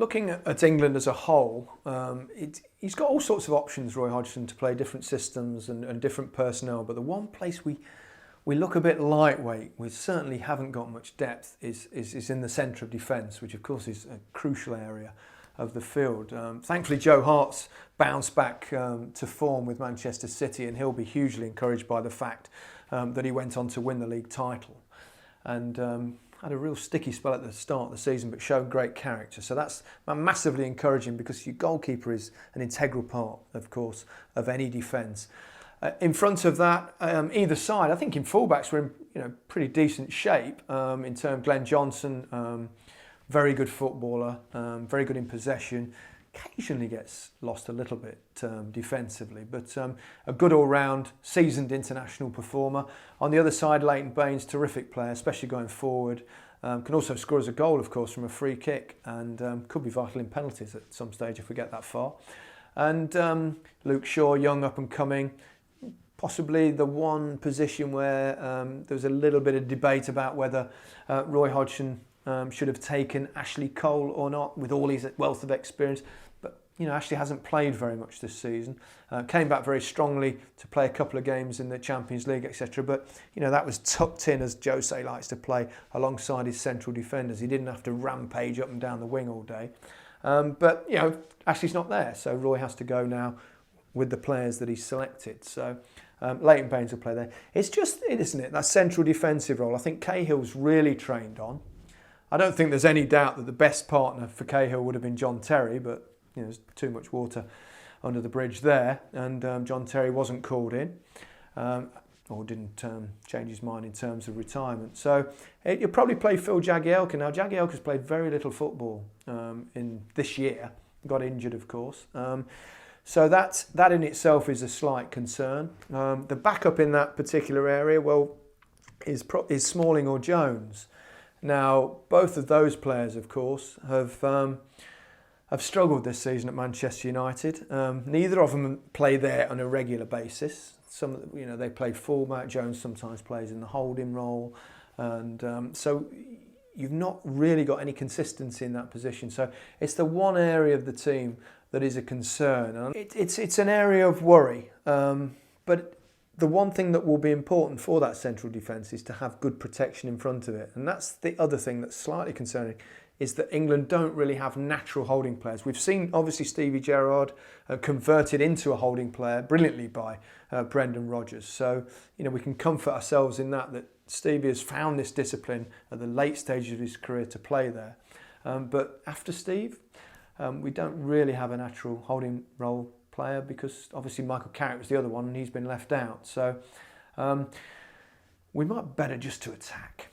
looking at England as a whole, he's got all sorts of options, Roy Hodgson, to play different systems and different personnel. But the one place we look a bit lightweight, we certainly haven't got much depth, is in the centre of defence, which of course is a crucial area of the field. Thankfully, Joe Hart's bounced back to form with Manchester City, and he'll be hugely encouraged by the fact that he went on to win the league title. And had a real sticky spell at the start of the season, but showed great character. So that's massively encouraging, because your goalkeeper is an integral part, of course, of any defence. In front of that, either side, I think in fullbacks we're in pretty decent shape. In terms of Glenn Johnson, very good footballer, very good in possession. Occasionally gets lost a little bit defensively, but a good all-round, seasoned international performer. On the other side, Leighton Baines, terrific player, especially going forward. Can also score as a goal, of course, from a free kick, and could be vital in penalties at some stage if we get that far. And Luke Shaw, young, up and coming. Possibly the one position where there was a little bit of debate about whether Roy Hodgson should have taken Ashley Cole or not, with all his wealth of experience. But Ashley hasn't played very much this season. Came back very strongly to play a couple of games in the Champions League, etc. But that was tucked in, as Jose likes to play, alongside his central defenders. He didn't have to rampage up and down the wing all day. But Ashley's not there, so Roy has to go now with the players that he's selected. So Leighton Baines will play there. It's just it, isn't it? That central defensive role, I think Cahill's really trained on. I don't think there's any doubt that the best partner for Cahill would have been John Terry, but there's too much water under the bridge there, and John Terry wasn't called in, or didn't change his mind in terms of retirement. So you'll probably play Phil Jagielka. Now, Jagielka's played very little football in this year, got injured, of course. So that in itself is a slight concern. The backup in that particular area, well, is Smalling or Jones. Now, both of those players, of course, have struggled this season at Manchester United. Neither of them play there on a regular basis. They play fullback. Jones sometimes plays in the holding role, and so you've not really got any consistency in that position. So it's the one area of the team that is a concern. And it's an area of worry. But the one thing that will be important for that central defence is to have good protection in front of it. And that's the other thing that's slightly concerning, is that England don't really have natural holding players. We've seen, obviously, Stevie Gerrard converted into a holding player brilliantly by Brendan Rodgers. So, we can comfort ourselves in that Stevie has found this discipline at the late stages of his career to play there. But after Steve, we don't really have a natural holding role player, because obviously Michael Carrick was the other one and he's been left out. So we might better just to attack.